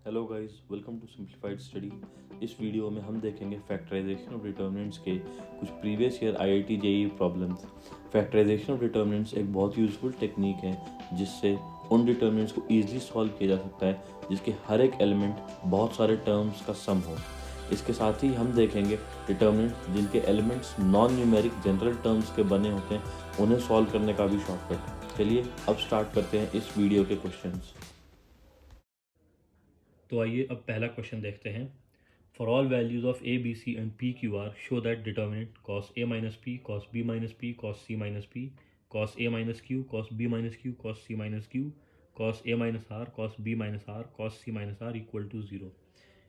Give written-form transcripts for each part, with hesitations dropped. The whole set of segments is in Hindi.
Hello guys, welcome to simplified study. इस वीडियो में हम देखेंगे फैक्टराइजेशन ऑफ डिटर्मिनेंट्स के कुछ previous year IIT JEE problems. Factorization of determinants एक बहुत यूजफुल टेक्निक है जिससे उन डिटर्मिनेंट्स को ईजिली सॉल्व किया जा सकता है जिसके हर एक एलिमेंट बहुत सारे टर्म्स का सम हो। इसके साथ ही हम देखेंगे डिटर्मिनेंट जिनके elements non numeric general terms के बने होते हैं, उन्हें सॉल्व करने का भी शॉर्टकट। चलिए अब स्टार्ट करते हैं इस वीडियो के क्वेश्चंस। तो आइए अब पहला क्वेश्चन देखते हैं। For all values of A B C and P Q R show that determinant cos A minus P cos B minus P cos C minus P cos A minus Q cos B minus Q cos C minus Q cos A minus R cos B minus R cos C minus R equal to zero.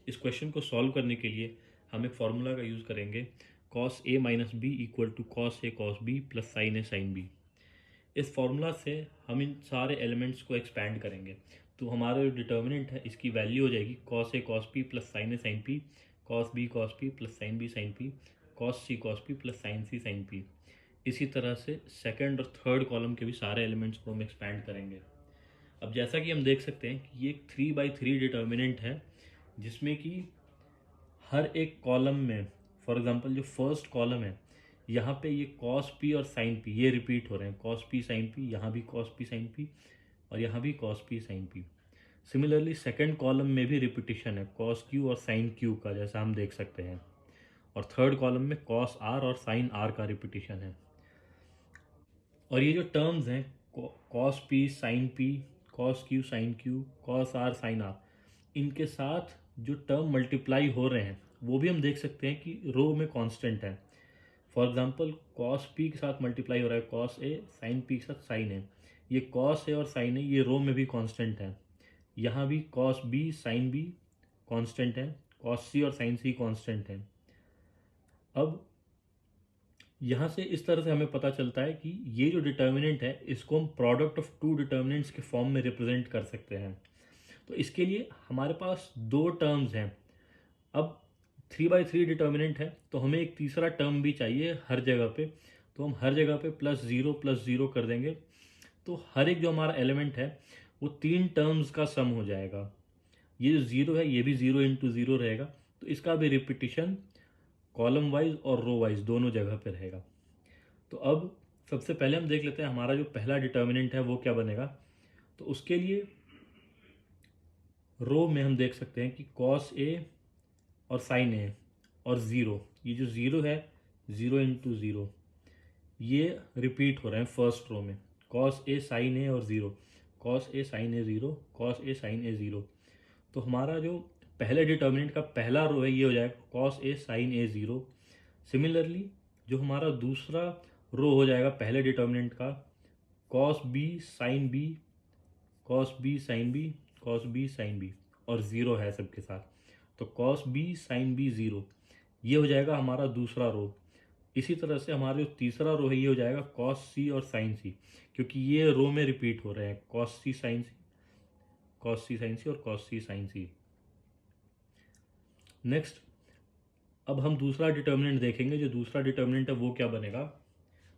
इस क्वेश्चन को सॉल्व करने के लिए हम एक फॉर्मूला का यूज़ करेंगे। Cos A minus B equal to cos A cos B plus sign A sin B. इस फॉर्मूला से हम इन सारे एलिमेंट्स को एक्सपैंड करेंगे तो हमारा जो डिटर्मिनेंट है इसकी वैल्यू हो जाएगी cos A cos P plus sign A sine P cos B plus sine B sine P cos C plus sine C sine P. इसी तरह से सेकंड और थर्ड कॉलम के भी सारे एलिमेंट्स को हम एक्सपैंड करेंगे। अब जैसा कि हम देख सकते हैं कि ये एक 3/3 डिटर्मिनेंट है जिसमें कि हर एक कॉलम में, फॉर एग्जांपल जो फर्स्ट कॉलम है यहाँ पे ये कॉस पी और साइन पी ये रिपीट हो रहे हैं, कॉस पी साइन पी, यहाँ भी कॉस पी साइन पी और यहाँ भी cos P sin P. Similarly second column में भी रिपीटिशन है कॉस क्यू और साइन क्यू का, जैसा हम देख सकते हैं। और थर्ड कॉलम में कॉस आर और साइन आर का रिपीटिशन है। और ये जो टर्म्स हैं cos P sin P cos Q sin Q cos R sin R, इनके साथ जो टर्म मल्टीप्लाई हो रहे हैं वो भी हम देख सकते हैं कि रो में कांस्टेंट है। फॉर एग्जांपल कॉस पी के साथ मल्टीप्लाई हो रहा है कॉस ए, साइन पी के साथ साइन ए। ये कॉस ए और साइन ए ये रो में भी कांस्टेंट है। यहाँ भी cos B sin B constant है, कॉस सी और साइन सी कांस्टेंट है। अब यहाँ से इस तरह से हमें पता चलता है कि ये जो डिटर्मिनेंट है इसको हम प्रोडक्ट ऑफ टू डिटर्मिनेंट्स के फॉर्म में रिप्रेजेंट कर सकते हैं। तो इसके लिए हमारे पास दो टर्म्स हैं। अब 3/3 डिटर्मिनेंट है तो हमें एक तीसरा टर्म भी चाहिए हर जगह पे, तो हम हर जगह पे प्लस ज़ीरो कर देंगे। तो हर एक जो हमारा एलिमेंट है वो तीन टर्म्स का सम हो जाएगा। ये जो ज़ीरो है ये भी ज़ीरो इंटू ज़ीरो रहेगा, तो इसका भी रिपीटिशन कॉलम वाइज और रो वाइज दोनों जगह पे रहेगा। तो अब सबसे पहले हम देख लेते हैं हमारा जो पहला डिटर्मिनेंट है वो क्या बनेगा। तो उसके लिए रो में हम देख सकते हैं कि कॉस ए और साइन ए और ज़ीरो, ये जो ज़ीरो है ज़ीरो इंटू ज़ीरो ये रिपीट हो रहे हैं फर्स्ट रो में। कॉस ए साइन ए और zero, cos A sin A zero, cos A sin A zero. तो हमारा जो पहले डिटर्मिनेंट का पहला रो है ये हो जाएगा cos A sin A zero. Similarly जो हमारा दूसरा रो हो जाएगा पहले डिटर्मिनेंट का cos B sin B, cos B sin B, cos B sin B और ज़ीरो है सबके साथ। तो cos B sin B zero ये हो जाएगा हमारा दूसरा रो। इसी तरह से हमारा जो तीसरा रो है ये हो जाएगा कॉस सी और साइन सी, क्योंकि ये रो में रिपीट हो रहे हैं कॉस सी साइन सी, कॉस सी साइन सी और कॉस सी साइन सी। नेक्स्ट अब हम दूसरा डिटर्मिनेंट देखेंगे। जो दूसरा डिटर्मिनेंट है वो क्या बनेगा।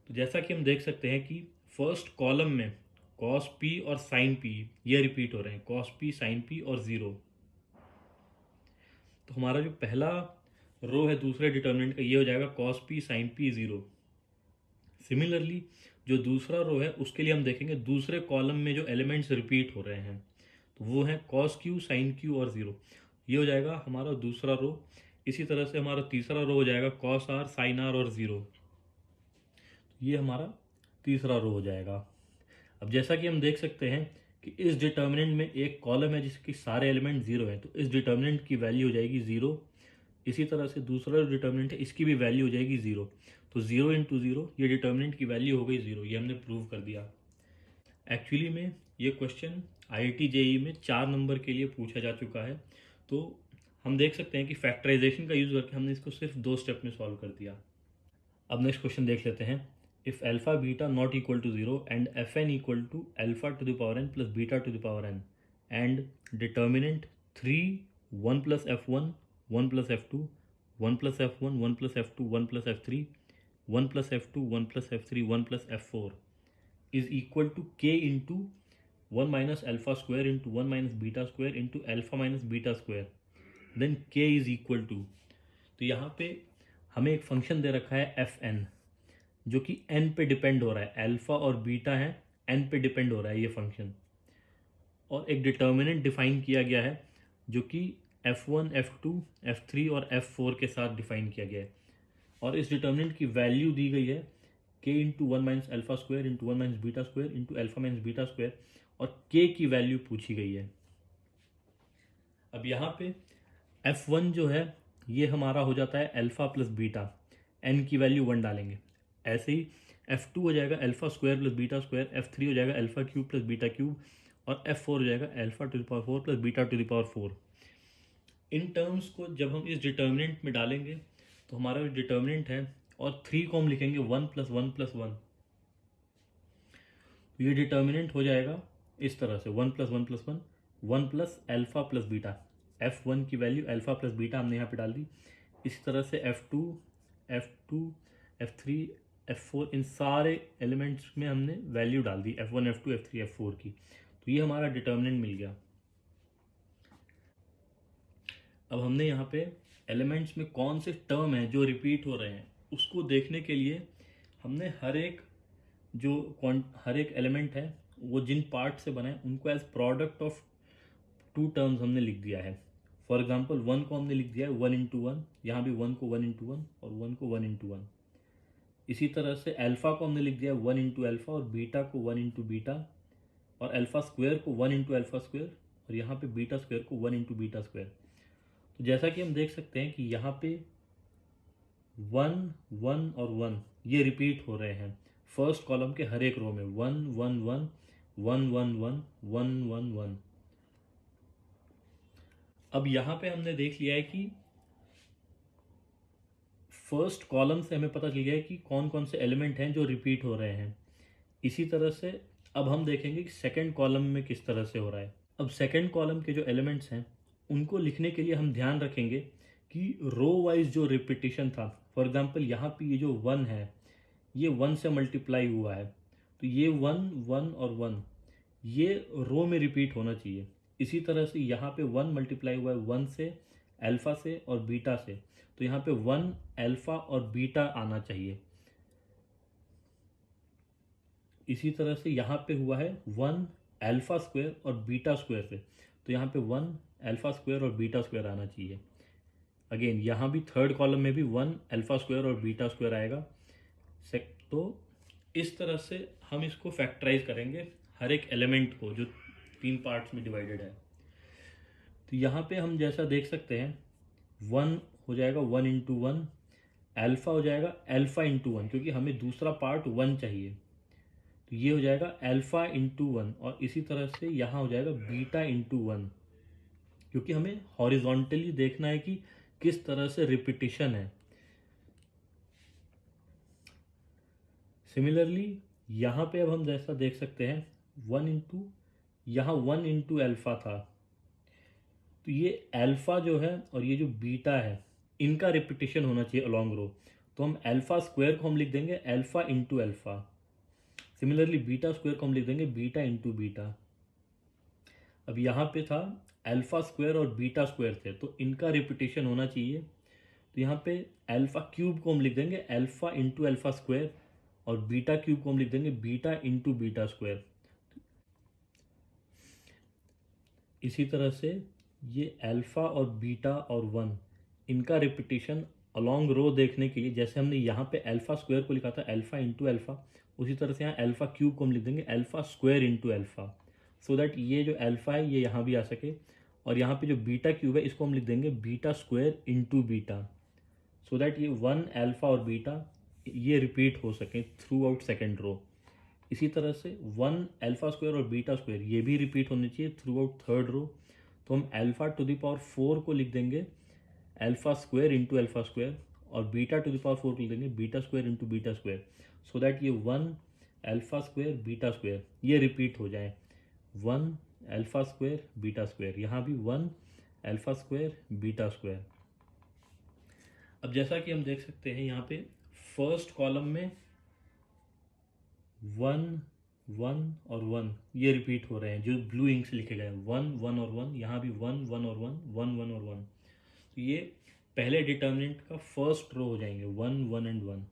तो जैसा कि हम देख सकते हैं कि फर्स्ट कॉलम में कॉस पी और साइन पी ये रिपीट हो रहे हैं, कॉस पी साइन पी और ज़ीरो। तो हमारा जो पहला रो है दूसरे डिटर्मिनेंट का ये हो जाएगा cos P sin P zero. Similarly जो दूसरा रो है उसके लिए हम देखेंगे दूसरे कॉलम में जो एलिमेंट्स रिपीट हो रहे हैं तो वो है कॉस क्यू साइन क्यू और ज़ीरो, ये हो जाएगा हमारा दूसरा रो। इसी तरह से हमारा तीसरा रो हो जाएगा कॉस आर साइन आर और ज़ीरो, ये हमारा तीसरा रो हो जाएगा। अब जैसा कि हम देख सकते हैं कि इस डिटर्मिनेंट में एक कॉलम है जिसके सारे एलिमेंट ज़ीरो हैं, तो इस डिटर्मिनेंट की वैल्यू हो जाएगी ज़ीरो। इसी तरह से दूसरा जो डिटर्मिनेंट है इसकी भी वैल्यू हो जाएगी ज़ीरो। तो ज़ीरो इंटू ज़ीरो ये डिटर्मिनेंट की वैल्यू हो गई ज़ीरो, ये हमने प्रूव कर दिया। एक्चुअली में ये क्वेश्चन आईआईटी जेईई में 4 नंबर के लिए पूछा जा चुका है। तो हम देख सकते हैं कि फैक्टराइजेशन का यूज़ करके हमने इसको सिर्फ 2 स्टेप में सॉल्व कर दिया। अब नेक्स्ट क्वेश्चन देख लेते हैं। If alpha beta not equal to zero and F N equal to alpha to the power N plus beta to the power N and determinant 3 1 plus F one 1 plus F two 1 plus F one 1 plus F two 1 plus F three 1 plus F two 1 plus F three 1 plus F four is equal to K into 1 minus alpha square into 1 minus beta square into alpha minus beta square, then K is equal to, तो यहाँ पे हमें एक फंक्शन दे रखा है एफ एन, जो कि एन पे डिपेंड हो रहा है, अल्फा और बीटा है, एन पे डिपेंड हो रहा है ये फंक्शन, और एक डिटर्मिनेंट डिफाइन किया गया है जो कि f1, f2, f3 और f4 के साथ डिफाइन किया गया है, और इस डिटर्मिनेंट की वैल्यू दी गई है k into 1 minus alpha square into 1 minus beta square into alpha minus beta square, और k की वैल्यू पूछी गई है। अब यहाँ पे f1 जो है ये हमारा हो जाता है अल्फा प्लस बीटा, n की वैल्यू 1 डालेंगे। ऐसे ही f2 हो जाएगा alpha square plus beta square, f3 हो जाएगा alpha cube plus beta cube, और f4 हो जाएगा alpha to the power 4 plus beta to the power 4। In terms को जब हम इस डिटर्मिनेंट में डालेंगे तो हमारा जो डिटर्मिनेंट है, और 3 को हम लिखेंगे 1 प्लस 1 प्लस 1, तो ये डिटर्मिनेंट हो जाएगा इस तरह से 1 plus 1 plus 1, 1 plus alpha plus beta, f1 की वैल्यू अल्फा प्लस बीटा हमने यहाँ पे डाल दी। इसी तरह से f2, f2, f3, f4, इन सारे एलिमेंट्स में हमने वैल्यू डाल दी f1, f2, f3, f4 की, तो ये हमारा डिटर्मिनेंट मिल गया। अब हमने यहाँ पे एलिमेंट्स में कौन से टर्म हैं जो रिपीट हो रहे हैं उसको देखने के लिए हमने हर एक एलिमेंट है वो जिन पार्ट से बना है उनको as product of two terms हमने लिख दिया है। फॉर एग्जाम्पल 1 को हमने लिख दिया है 1 इंटू 1, यहाँ भी 1 को 1 इंटू 1 और 1 को 1 इंटू 1। इसी तरह से अल्फा को हमने लिख दिया है 1 इंटू अल्फा, और बीटा को 1 इंटू बीटा, और अल्फा स्क्वायर को 1 इंटू अल्फा स्क्वायर, और यहाँ पे बीटा स्क्वायर को 1 इंटू बीटा स्क्वायर। तो जैसा कि हम देख सकते हैं कि यहाँ पे 1, 1 और 1 ये रिपीट हो रहे हैं फर्स्ट कॉलम के हर एक रो में, 1 1 1 1 1 1 1 1 1। अब यहाँ पे हमने देख लिया है कि फर्स्ट कॉलम से हमें पता चल गया है कि कौन कौन से एलिमेंट हैं जो रिपीट हो रहे हैं। इसी तरह से अब हम देखेंगे कि सेकंड कॉलम में किस तरह से हो रहा है। अब सेकंड कॉलम के जो एलिमेंट्स हैं उनको लिखने के लिए हम ध्यान रखेंगे कि रो वाइज जो रिपीटिशन था, फॉर एग्जांपल यहाँ पे ये जो 1 है ये 1 से मल्टीप्लाई हुआ है, तो ये 1 1 और 1 ये रो में रिपीट होना चाहिए। इसी तरह से यहाँ पे 1 मल्टीप्लाई हुआ है 1 से, अल्फा से और बीटा से, तो यहाँ पे 1 अल्फा और बीटा आना चाहिए। इसी तरह से यहाँ पे हुआ है 1 अल्फा स्क्वायर और बीटा स्क्वायर से, तो यहाँ पे 1 अल्फा स्क्वायर और बीटा स्क्वायर आना चाहिए। अगेन यहाँ भी थर्ड कॉलम में भी 1 अल्फा स्क्वायर और बीटा स्क्वायर आएगा। तो इस तरह से हम इसको फैक्टराइज करेंगे हर एक एलिमेंट को जो 3 पार्ट्स में डिवाइडेड है। तो यहाँ पे हम जैसा देख सकते हैं 1 हो जाएगा 1 इंटू 1, अल्फा हो जाएगा अल्फा इंटू 1, क्योंकि हमें दूसरा पार्ट 1 चाहिए, तो ये हो जाएगा अल्फा इंटू 1, और इसी तरह से यहाँ हो जाएगा बीटा इंटू 1, क्योंकि हमें हॉरिजॉन्टली देखना है कि किस तरह से रिपीटिशन है। सिमिलरली यहाँ पे अब हम जैसा देख सकते हैं 1 इंटू, यहाँ 1 इंटू अल्फा था, तो ये अल्फा जो है और ये जो बीटा है इनका रिपीटिशन होना चाहिए अलॉन्ग रो, तो हम अल्फा स्क्वायर को हम लिख देंगे alpha into alpha. Similarly beta square को हम लिख देंगे बीटा इंटू बीटा। अब यहाँ पे था अल्फा स्क्वायर और बीटा स्क्वायर थे, तो इनका रिपीटिशन होना चाहिए, तो यहाँ पे अल्फा क्यूब को हम लिख देंगे अल्फा इंटू अल्फा स्क्वायर, और बीटा क्यूब को हम लिख देंगे बीटा इंटू बीटा स्क्वायर। इसी तरह से ये अल्फा और बीटा और 1 इनका रिपीटिशन अलॉन्ग रो देखने के लिए, जैसे हमने यहाँ पे अल्फा स्क्वायर को लिखा था अल्फा इंटू अल्फा, उसी तरह से यहाँ अल्फा क्यूब को हम लिख देंगे alpha square into alpha, so that ये जो अल्फा है ये यहाँ भी आ सके, और यहाँ पे जो बीटा क्यूब है इसको हम लिख देंगे beta square into beta, so that ये 1 अल्फा और बीटा ये रिपीट हो सके थ्रू आउट सेकेंड रो। इसी तरह से 1 अल्फा स्क्वायर और बीटा स्क्वायर ये भी रिपीट होने चाहिए थ्रू आउट थर्ड रो, तो हम अल्फा टू द पावर 4 को लिख देंगे alpha square into alpha square, और बीटा टू द पावर 4 को लिख देंगे beta square into beta square, so that ये 1 अल्फा स्क्वायर बीटा स्क्वायर ये रिपीट हो जाए, 1 अल्फा स्क्वायर बीटा स्क्वायर, यहाँ भी 1 अल्फा स्क्वायर बीटा स्क्वायर। अब जैसा कि हम देख सकते हैं यहाँ पे फर्स्ट कॉलम में 1 1 और 1 ये रिपीट हो रहे हैं, जो ब्लू इंक से लिखे गए हैं, 1 1 और 1, यहाँ भी 1 1 और 1 1 1 और 1। तो ये पहले डिटर्मिनेंट का फर्स्ट रो हो जाएंगे, 1 1 एंड 1।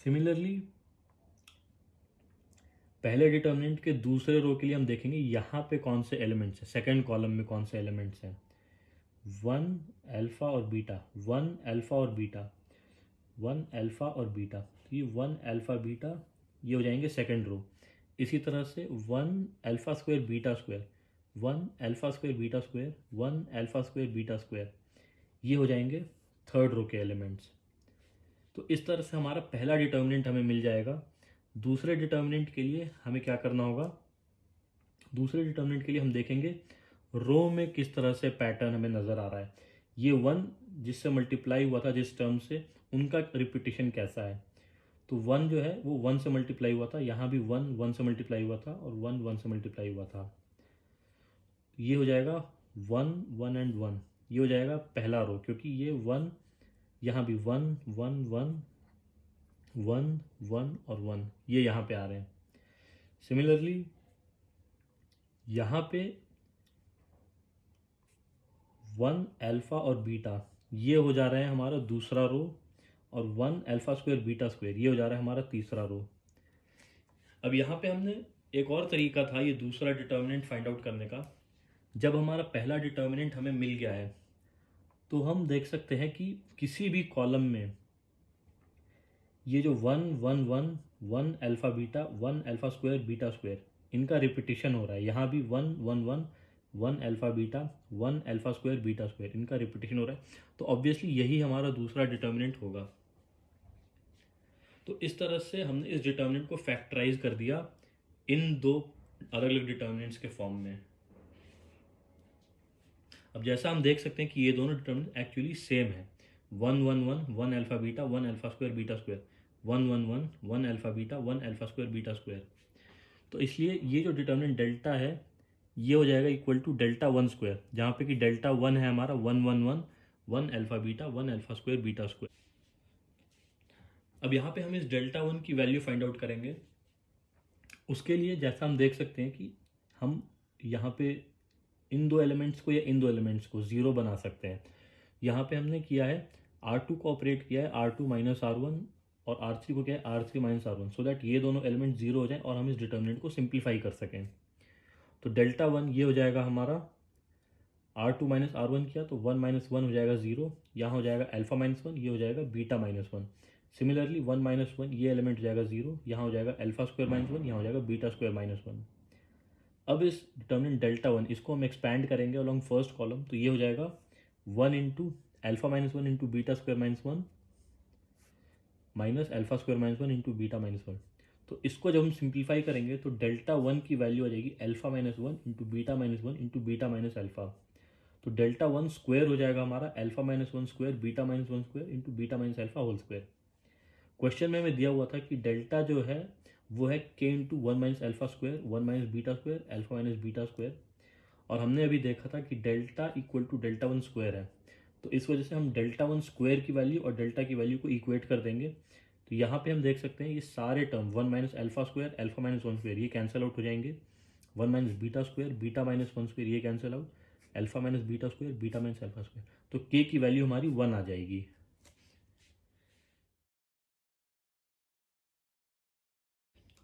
सिमिलरली पहले डिटर्मिनेंट के दूसरे रो के लिए हम देखेंगे यहाँ पे कौन से एलिमेंट्स हैं, सेकंड कॉलम में कौन से एलिमेंट्स हैं। 1 अल्फा और बीटा, 1 अल्फा और बीटा, 1 अल्फा और बीटा, तो ये 1 अल्फा बीटा ये हो जाएंगे सेकंड रो। इसी तरह से 1 alpha square beta square, 1 alpha square beta square, 1 alpha square beta square, ये हो जाएंगे थर्ड रो के एलिमेंट्स। तो इस तरह से हमारा पहला डिटर्मिनेंट हमें मिल जाएगा। दूसरे डिटर्मिनेंट के लिए हमें क्या करना होगा, दूसरे डिटर्मिनेंट के लिए हम देखेंगे रो में किस तरह से पैटर्न हमें नज़र आ रहा है। ये 1 जिससे मल्टीप्लाई हुआ था जिस टर्म से, उनका रिपीटिशन कैसा है। तो 1 जो है वो 1 से मल्टीप्लाई हुआ था, यहाँ भी 1 1 से मल्टीप्लाई हुआ था और 1 1 से मल्टीप्लाई हुआ था। ये हो जाएगा 1 1 एंड 1, ये हो जाएगा पहला रो, क्योंकि ये 1 यहाँ भी 1 1 1 1 1 और 1 ये यहाँ पे आ रहे हैं। सिमिलरली यहाँ पे 1 अल्फा और बीटा ये हो जा रहा है हमारा दूसरा रो, और 1 अल्फा स्क्वायर बीटा स्क्वायर ये हो जा रहा है हमारा तीसरा रो। अब यहाँ पे हमने एक और तरीका था ये दूसरा डिटर्मिनेंट फाइंड आउट करने का। जब हमारा पहला डिटर्मिनेंट हमें मिल गया है तो हम देख सकते हैं कि किसी भी कॉलम में ये जो 1 1 1 1 alpha beta 1 alpha square beta square इनका रिपीटिशन हो रहा है। यहाँ भी 1 1 1 1 alpha beta 1 alpha square beta square इनका रिपीटिशन हो रहा है। तो ऑब्वियसली यही हमारा दूसरा डिटर्मिनेंट होगा। तो इस तरह से हमने इस डिटर्मिनेंट को फैक्टराइज कर दिया इन दो अलग अलग डिटर्मिनेंट्स के फॉर्म में। अब जैसा हम देख सकते हैं कि ये दोनों डिटर्मिनेंट एक्चुअली सेम है, 1 1 1 1 alpha beta 1 alpha square beta square, 1 1 1 1 alpha beta 1 alpha square beta square. तो इसलिए ये जो डिटर्मिनेंट डेल्टा है ये हो जाएगा इक्वल टू डेल्टा 1 स्क्वायर, जहाँ पे कि डेल्टा 1 है हमारा 1 1 1 1 alpha beta 1 alpha square beta square. अब यहाँ पे हम इस डेल्टा 1 की वैल्यू फाइंड आउट करेंगे। उसके लिए जैसा हम देख सकते हैं कि हम यहाँ पे इन दो एलिमेंट्स को या इन दो एलिमेंट्स को ज़ीरो बना सकते हैं। यहाँ पे हमने किया है R2 को ऑपरेट किया है R2 माइनस R1 और R3 को किया है R3 minus R1, so that ये दोनों एलिमेंट जीरो हो जाए और हम इस डिटर्मिनेंट को सिंप्लीफाई कर सकें। तो डेल्टा 1 ये हो जाएगा हमारा R2 माइनस R1 किया तो 1 माइनस 1 हो जाएगा 0, यहाँ हो जाएगा अल्फा माइनस 1, ये हो जाएगा बीटा माइनस 1। सिमिलरली 1 माइनस 1 ये एलिमेंट हो जाएगा 0, यहाँ हो जाएगा अल्फा स्क्वायर माइनस 1, यहाँ हो जाएगा बीटा स्क्वायर माइनस 1। अब इस डिटर्मिनेंट डेल्टा 1 इसको हम एक्सपैंड करेंगे अलॉन्ग फर्स्ट कॉलम, तो ये हो जाएगा 1 into alpha minus 1 into beta square minus 1 minus alpha square minus 1 into beta minus 1। तो इसको जब हम सिंप्लीफाई करेंगे तो डेल्टा 1 की वैल्यू आ जाएगी alpha minus 1 into beta minus 1 into beta minus alpha. तो डेल्टा 1 स्क्वायर हो जाएगा हमारा alpha minus 1 square beta minus 1 square into beta minus alpha whole square. Question में हमें दिया हुआ था कि डेल्टा जो है वो है K into 1 minus alpha square 1 minus beta square alpha minus beta square, और हमने अभी देखा था कि delta equal to delta 1 square है। तो इस वजह से हम डेल्टा 1 स्क्वायर की वैल्यू और डेल्टा की वैल्यू को इक्वेट कर देंगे। तो यहाँ पे हम देख सकते हैं ये सारे term 1 minus alpha square alpha minus 1 square ये कैंसिल आउट हो जाएंगे, 1 minus beta square beta minus 1 square ये cancel out, alpha minus beta square beta minus alpha square, तो के की वैल्यू हमारी 1 आ जाएगी।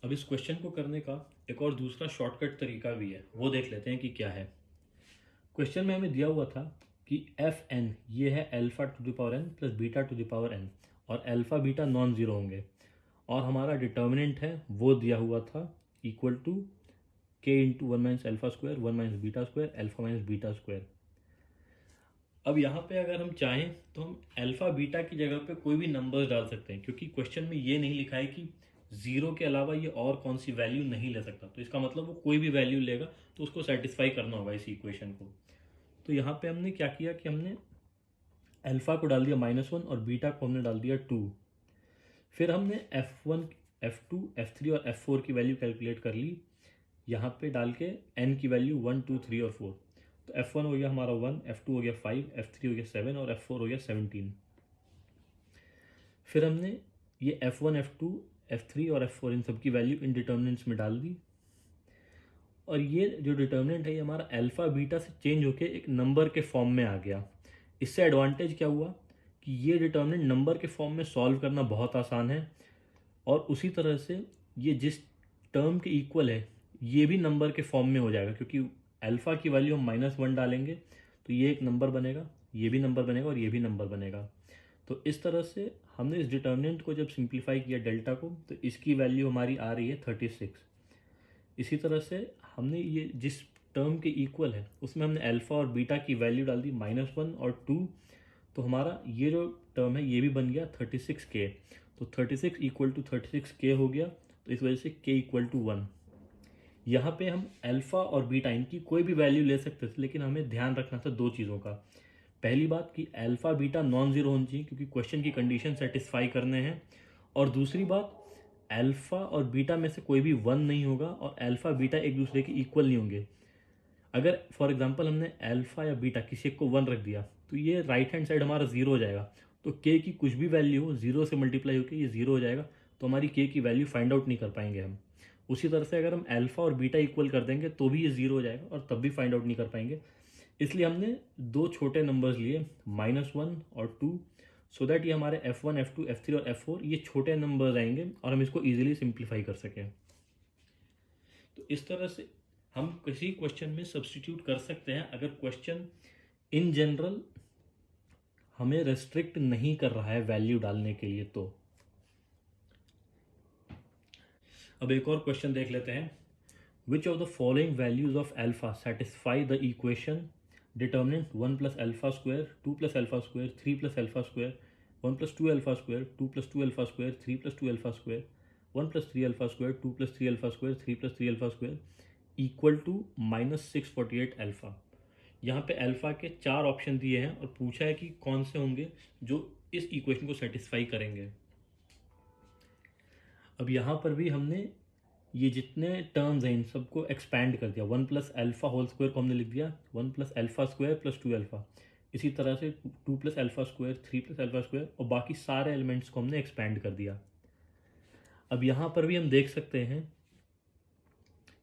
अब इस क्वेश्चन को करने का एक और दूसरा शॉर्टकट तरीका भी है, वो देख लेते हैं कि क्या है। क्वेश्चन में हमें दिया हुआ था कि एफ एन ये है alpha to the power N plus beta to the power N, और अल्फा बीटा नॉन ज़ीरो होंगे, और हमारा डिटर्मिनेंट है वो दिया हुआ था equal to K into 1 minus alpha square 1 minus beta square alpha minus beta square. अब यहाँ पे अगर हम चाहें तो हम अल्फा बीटा की जगह पे कोई भी नंबर्स डाल सकते हैं, क्योंकि क्वेश्चन में ये नहीं लिखा है कि ज़ीरो के अलावा ये और कौन सी वैल्यू नहीं ले सकता, तो इसका मतलब वो कोई भी वैल्यू लेगा तो उसको सेटिस्फाई करना होगा इस इक्वेशन को। तो यहाँ पे हमने क्या किया कि हमने अल्फा को डाल दिया -1 और बीटा को हमने डाल दिया 2। फिर हमने F1 F2 F3 और F4 की वैल्यू कैलकुलेट कर ली, यहाँ पे डाल के n की वैल्यू 1 2 3 और 4। तो F1 हो गया हमारा 1, F2 हो गया 5, F3 हो गया 7 और F4 हो गया 17। फिर हमने ये F1 F2 F3 और F4 इन सब की वैल्यू इन डिटर्मिनेंट्स में डाल दी, और ये जो डिटर्मिनेंट है ये हमारा अल्फ़ा बीटा से चेंज होके एक नंबर के फॉर्म में आ गया। इससे एडवांटेज क्या हुआ कि ये डिटर्मिनेंट नंबर के फॉर्म में सॉल्व करना बहुत आसान है, और उसी तरह से ये जिस टर्म के इक्वल है ये भी नंबर के फॉर्म में हो जाएगा, क्योंकि अल्फ़ा की वैल्यू हम -1 डालेंगे तो ये एक नंबर बनेगा, ये भी नंबर बनेगा और ये भी नंबर बनेगा। तो इस तरह से हमने इस डिटर्मिनेंट को जब सिंप्लीफाई किया डेल्टा को, तो इसकी वैल्यू हमारी आ रही है 36। इसी तरह से हमने ये जिस टर्म के इक्वल है उसमें हमने अल्फ़ा और बीटा की वैल्यू डाल दी -1 और 2, तो हमारा ये जो टर्म है ये भी बन गया 36k। तो 36 इक्वल टू 36k हो गया, तो इस वजह से k इक्वल टू 1। यहाँ पे हम अल्फ़ा और बीटा इनकी कोई भी वैल्यू ले सकते थे, लेकिन हमें ध्यान रखना था दो चीज़ों का। पहली बात कि अल्फ़ा बीटा नॉन ज़ीरो होनी चाहिए, क्योंकि क्वेश्चन की कंडीशन सेटिस्फाई करने हैं। और दूसरी बात, अल्फ़ा और बीटा में से कोई भी 1 नहीं होगा, और अल्फ़ा बीटा एक दूसरे के इक्वल नहीं होंगे। अगर फॉर एग्जांपल हमने अल्फ़ा या बीटा किसी एक को 1 रख दिया तो ये राइट हैंड साइड हमारा 0 हो जाएगा। तो k की कुछ भी वैल्यू हो 0 से मल्टीप्लाई होकर ये 0 हो जाएगा, तो हमारी k की वैल्यू फाइंड आउट नहीं कर पाएंगे हम। उसी तरह से अगर हम अल्फ़ा और बीटा इक्वल कर देंगे तो भी ये 0 हो जाएगा और तब भी फाइंड आउट नहीं कर पाएंगे। इसलिए हमने दो छोटे नंबर्स लिए -1 और 2, सो दैट ये हमारे F1 F2 F3 और F4 ये छोटे नंबर्स आएंगे और हम इसको ईजिली सिंप्लीफाई कर सकें। तो इस तरह से हम किसी क्वेश्चन में सब्स्टिट्यूट कर सकते हैं अगर क्वेश्चन इन जनरल हमें रेस्ट्रिक्ट नहीं कर रहा है वैल्यू डालने के लिए। तो अब एक और क्वेश्चन देख लेते हैं। Which of the following values of alpha satisfy the equation determinant 1 + alpha square 2 + alpha square 3 + alpha square 1 + 2 alpha square 2 + 2 alpha square 3 + 2 alpha square 1 + 3 alpha square 2 + 3 alpha square 3 + 3 alpha square equal to -648 alpha. यहाँ पे अल्फा के 4 ऑप्शन दिए हैं और पूछा है कि कौन से होंगे जो इस इक्वेशन को सेटिस्फाई करेंगे। अब यहाँ पर भी हमने ये जितने टर्म्स हैं इन सबको एक्सपैंड कर दिया। 1 + अल्फा होल स्क्वायर को हमने लिख दिया 1 + अल्फा स्क्वायर + 2 अल्फा। इसी तरह से 2 + अल्फा स्क्वायर 3 + अल्फा स्क्वायर और बाकी सारे एलिमेंट्स को हमने एक्सपैंड कर दिया। अब यहाँ पर भी हम देख सकते हैं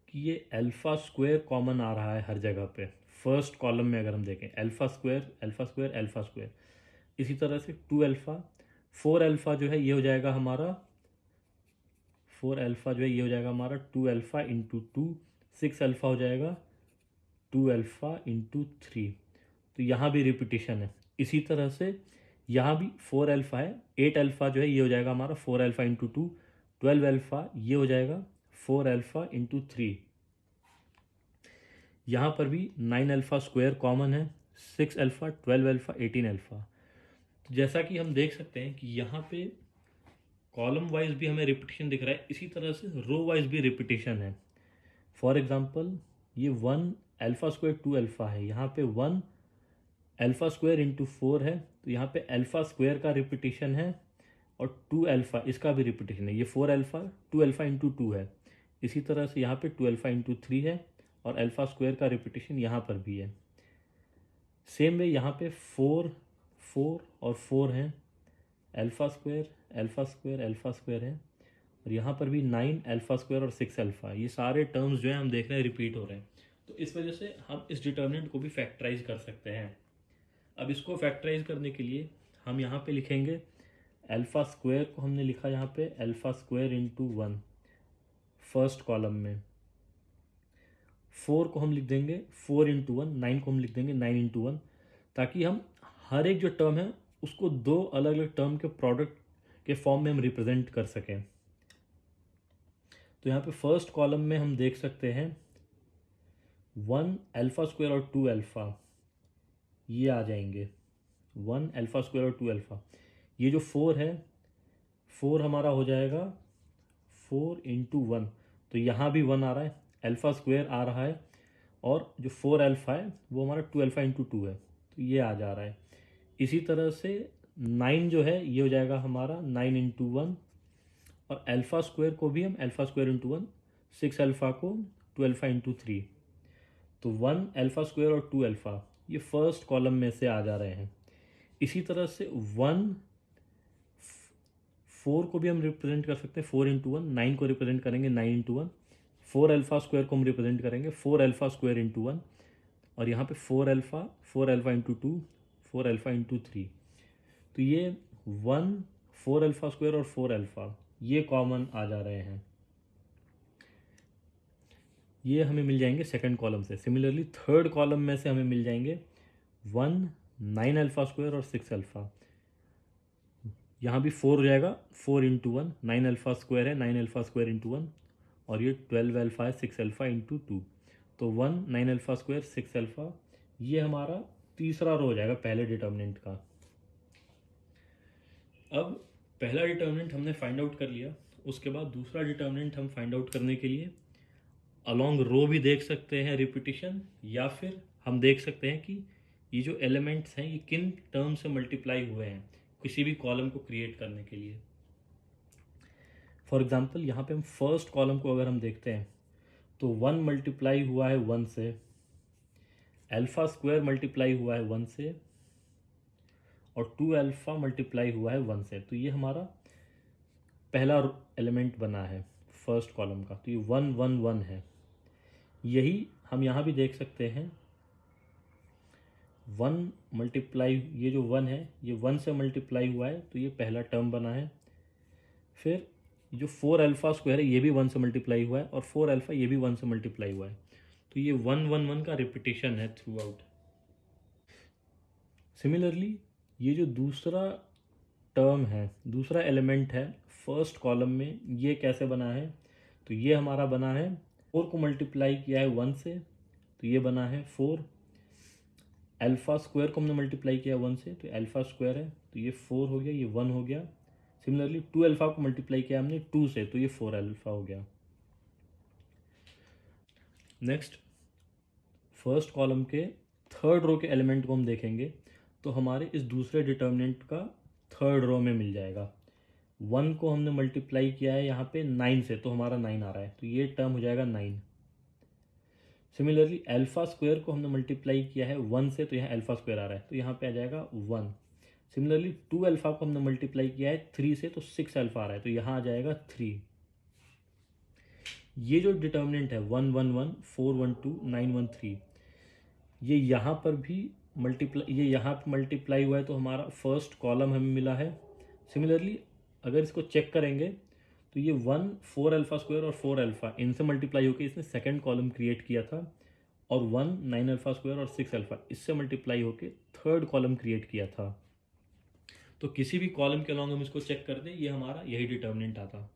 कि ये अल्फा स्क्वायर कॉमन आ रहा है हर जगह पे। फर्स्ट कॉलम में अगर हम देखें alpha square alpha square alpha square, इसी तरह से 2 अल्फा 4 अल्फा जो है ये हो जाएगा हमारा 4 अल्फा जो है ये हो जाएगा हमारा 2 अल्फा इंटू 2। 6 अल्फा हो जाएगा 2 अल्फा इंटू 3। तो यहाँ भी रिपीटिशन है। इसी तरह से यहाँ भी 4 अल्फा है 8 अल्फा जो है ये हो जाएगा हमारा 4 अल्फा इंटू 2। 12 अल्फा ये हो जाएगा 4 अल्फा इंटू 3। यहाँ पर भी 9 अल्फा स्क्वायर कॉमन है 6 अल्फा 12 अल्फा 18 अल्फा। तो जैसा कि हम देख सकते हैं कि यहाँ पे कॉलम वाइज भी हमें रिपीटिशन दिख रहा है, इसी तरह से रो वाइज भी रिपीटिशन है। फॉर एग्जांपल ये 1 अल्फा स्क्वायर 2 अल्फा है, यहाँ पे 1 अल्फा स्क्वायर इंटू 4 है, तो यहाँ पे अल्फा स्क्वायर का रिपीटिशन है और 2 अल्फा इसका भी रिपीटिशन है। ये 4 अल्फा 2 अल्फा इंटू 2 है। इसी तरह से यहाँ पे 2 अल्फा इंटू 3 है और अल्फा स्क्वायर का रिपीटिशन यहाँ पर भी है। सेम वे यहाँ पे 4 4 और 4 हैं, alpha square alpha square alpha square है, और यहाँ पर भी 9 अल्फा स्क्वायर और 6 अल्फा। ये सारे टर्म्स जो हैं हम देख रहे हैं रिपीट हो रहे हैं। तो इस वजह से हम इस डिटर्मिनेंट को भी फैक्टराइज कर सकते हैं। अब इसको फैक्टराइज करने के लिए हम यहाँ पे लिखेंगे अल्फा स्क्वायर को हमने लिखा यहाँ पे alpha square into 1 first column में। 4 को हम लिख देंगे 4 इंटू 1। 9 को हम लिख देंगे 9 इंटू 1, ताकि हम हर एक जो टर्म है उसको दो अलग अलग टर्म के प्रोडक्ट के फॉर्म में हम रिप्रेजेंट कर सकें। तो यहाँ पे फर्स्ट कॉलम में हम देख सकते हैं 1 अल्फा स्क्वायर और 2 अल्फा ये आ जाएंगे। 1 अल्फा स्क्वायर और 2 अल्फा। ये जो 4 है 4 हमारा हो जाएगा 4 इंटू 1, तो यहाँ भी 1 आ रहा है, अल्फा स्क्वायर आ रहा है, और जो 4 अल्फा है वो हमारा 2 अल्फा इंटू 2 है, तो ये आ जा रहा है। इसी तरह से 9 जो है ये हो जाएगा हमारा 9 इंटू 1, और अल्फा स्क्वायर को भी हम अल्फा स्क्वायर इंटू 1, 6 अल्फा को 2 अल्फा इंटू 3। तो 1 अल्फा स्क्वायर और 2 अल्फा ये फर्स्ट कॉलम में से आ जा रहे हैं। इसी तरह से 1 4 को भी हम रिप्रेजेंट कर सकते हैं 4 इंटू वन, 9 को रिप्रेजेंट करेंगे 9 इंटू वन, 4 अल्फ़ा स्क्वायर को हम रिप्रेजेंट करेंगे 4 अल्फ़ा स्क्वायर इंटू वन, और यहाँ पे 4 alpha into two, 4 alpha into three. तो ये 1, 4 अल्फ़ा स्क्वायर और 4 अल्फ़ा ये कॉमन आ जा रहे हैं, ये हमें मिल जाएंगे सेकंड कॉलम से। सिमिलरली थर्ड कॉलम में से हमें मिल जाएंगे 1, 9 अल्फ़ा स्क्वायर और 6 अल्फ़ा। यहाँ भी 4 हो जाएगा, 4 इंटू वन, 9 अल्फ़ा स्क्वायर है, 9 अल्फ़ा स्क्वायर इंटू वन, और ये 12 अल्फ़ा है, 6 अल्फ़ा इंटू टू। तो 1, 9 अल्फ़ा स्क्वायर, 6 अल्फ़ा, ये हमारा तीसरा रो हो जाएगा पहले डिटर्मिनेंट का। अब पहला डिटर्मिनेंट हमने फाइंड आउट कर लिया, उसके बाद दूसरा डिटर्मिनेंट हम फाइंड आउट करने के लिए अलॉन्ग रो भी देख सकते हैं रिपीटिशन, या फिर हम देख सकते हैं कि ये जो एलिमेंट्स हैं ये किन टर्म से मल्टीप्लाई हुए हैं किसी भी कॉलम को क्रिएट करने के लिए। फॉर एग्जांपल यहाँ पे हम फर्स्ट कॉलम को अगर हम देखते हैं तो 1 मल्टीप्लाई हुआ है 1 से, अल्फ़ा स्क्वायर मल्टीप्लाई हुआ है 1 से, और 2 अल्फ़ा मल्टीप्लाई हुआ है 1 से। तो ये हमारा पहला एलिमेंट बना है फर्स्ट कॉलम का, तो ये 1 1 1 है। यही हम यहाँ भी देख सकते हैं 1 मल्टीप्लाई, ये जो 1 है ये 1 से मल्टीप्लाई हुआ है, तो ये पहला टर्म बना है। फिर जो 4 अल्फ़ा स्क्वायर है ये भी 1 से मल्टीप्लाई हुआ है, और 4 अल्फ़ा ये भी 1 से मल्टीप्लाई हुआ है, तो ये 1 1 1 का रिपीटिशन है थ्रू आउट। सिमिलरली ये जो दूसरा टर्म है, दूसरा एलिमेंट है फर्स्ट कॉलम में, ये कैसे बना है, तो ये हमारा बना है 4 को मल्टीप्लाई किया है 1 से, तो ये बना है 4, अल्फ़ा स्क्वायर को हमने मल्टीप्लाई किया 1 से, तो अल्फ़ा स्क्वायर है, तो ये 4 हो गया, ये 1 हो गया। सिमिलरली 2 अल्फ़ा को मल्टीप्लाई किया हमने 2 से, तो ये 4 अल्फ़ा हो गया। नेक्स्ट फर्स्ट कॉलम के थर्ड रो के एलिमेंट को हम देखेंगे तो हमारे इस दूसरे डिटर्मिनेंट का थर्ड रो में मिल जाएगा। 1 को हमने मल्टीप्लाई किया है यहाँ पे 9 से, तो हमारा 9 आ रहा है, तो ये टर्म हो जाएगा 9। सिमिलरली अल्फ़ा स्क्वायर को हमने मल्टीप्लाई किया है 1 से, तो यहाँ अल्फ़ा स्क्वायर आ रहा है, तो यहाँ पे आ जाएगा 1। सिमिलरली 2 अल्फ़ा को हमने मल्टीप्लाई किया है 3 से, तो 6 अल्फ़ा आ रहा है, तो यहाँ आ जाएगा 3। ये जो डिटर्मिनेंट है 1 1 1, 4 1 2, 9 1 3, ये यहाँ पर भी मल्टीप्लाई, ये यहाँ पर मल्टीप्लाई हुआ है, तो हमारा फर्स्ट कॉलम हमें मिला है। सिमिलरली अगर इसको चेक करेंगे तो ये 1 4 अल्फ़ा स्क्वायर और 4 अल्फ़ा इनसे मल्टीप्लाई होकर इसने सेकंड कॉलम क्रिएट किया था, और 1 9 अल्फ़ा स्क्वायर और 6 अल्फ़ा इससे मल्टीप्लाई होकर थर्ड कॉलम क्रिएट किया था। तो किसी भी कॉलम के अलॉन्ग हम इसको चेक कर दें, ये हमारा यही डिटर्मिनेंट आता।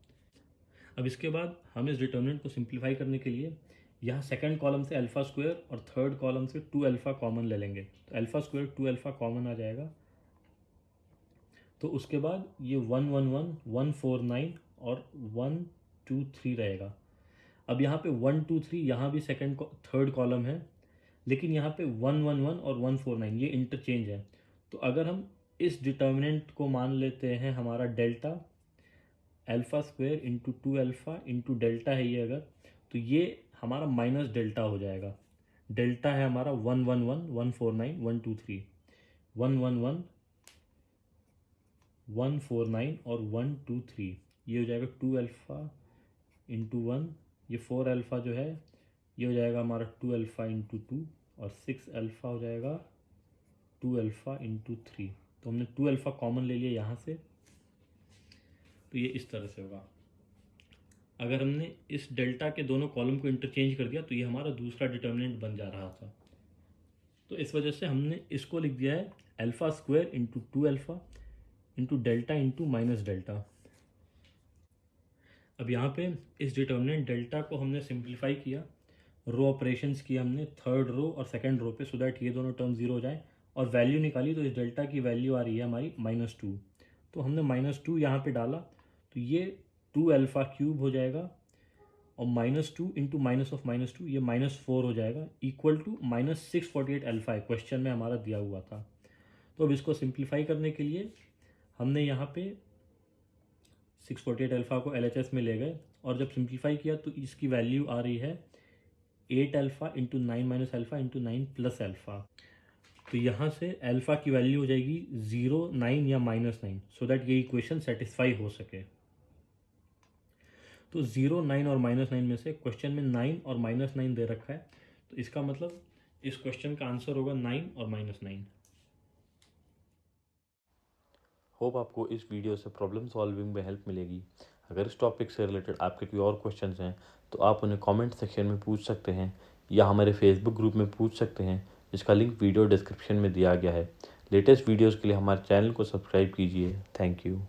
अब इसके बाद हम इस डिटर्मिनेंट को सिंप्लीफाई करने के लिए यहाँ सेकंड कॉलम से अल्फ़ा स्क्वायर और थर्ड कॉलम से 2 अल्फ़ा कॉमन ले लेंगे, तो अल्फ़ा स्क्वायर 2 अल्फ़ा कॉमन आ जाएगा। तो उसके बाद ये 1 1 1 1 4 9 और 1 2 3 रहेगा। अब यहाँ पे 1 2 3 यहाँ भी सेकंड थर्ड कॉलम है, लेकिन यहाँ पे 1 1 1 और 1 4 9 ये इंटरचेंज है। तो अगर हम इस डिटर्मिनेंट को मान लेते हैं हमारा delta, alpha square into 2 alpha into delta है ये, अगर तो ये हमारा माइनस डेल्टा हो जाएगा। डेल्टा है हमारा 1 1 1 1 4 9 1 2 3, 1 1 1 1 4 9 और 1 2 3, ये हो जाएगा 2 अल्फ़ा इंटू 1, ये 4 अल्फ़ा जो है ये हो जाएगा हमारा 2 अल्फ़ा इंटू 2, और 6 अल्फ़ा हो जाएगा 2 अल्फ़ा इंटू 3। तो हमने 2 अल्फ़ा कॉमन ले लिया यहाँ से, तो ये इस तरह से होगा। अगर हमने इस डेल्टा के दोनों कॉलम को इंटरचेंज कर दिया तो ये हमारा दूसरा डिटर्मिनेंट बन जा रहा था। तो इस वजह से हमने इसको लिख दिया है alpha square into 2 alpha into delta into minus delta. अब यहाँ पे इस डिटर्मिनेंट डेल्टा को हमने सिंप्लीफाई किया, रो ऑपरेशंस किया हमने थर्ड रो और सेकंड रो पे, सो दैट ये दोनों टर्म जीरो हो जाए, और वैल्यू निकाली तो इस डेल्टा की वैल्यू आ रही है हमारी -2। तो हमने -2 यहाँ पे डाला, तो ये 2 अल्फ़ा क्यूब हो जाएगा, और -2 इंटू माइनस ऑफ -2 ये -4 हो जाएगा, इक्वल टू -648 अल्फ़ा है, क्वेश्चन में हमारा दिया हुआ था। तो अब इसको सिंप्लीफाई करने के लिए हमने यहाँ पे 648 अल्फ़ा को LHS में ले गए, और जब सिंप्लीफाई किया तो इसकी वैल्यू आ रही है 8 alpha into 9 minus alpha into 9 plus alpha. तो यहाँ से अल्फ़ा की वैल्यू हो जाएगी 0, 9 या -9, सो दैट ये इक्वेशन सेटिस्फाई हो सके। तो 0, 9 और -9 में से क्वेश्चन में 9 और -9 दे रखा है, तो इसका मतलब इस क्वेश्चन का आंसर होगा 9 और -9। होप आपको इस वीडियो से प्रॉब्लम सॉल्विंग में हेल्प मिलेगी। अगर इस टॉपिक से रिलेटेड आपके कोई और क्वेश्चंस हैं तो आप उन्हें कमेंट सेक्शन में पूछ सकते हैं या हमारे फेसबुक ग्रुप में पूछ सकते हैं, जिसका लिंक वीडियो डिस्क्रिप्शन में दिया गया है। लेटेस्ट वीडियोज़ के लिए हमारे चैनल को सब्सक्राइब कीजिए। Thank you.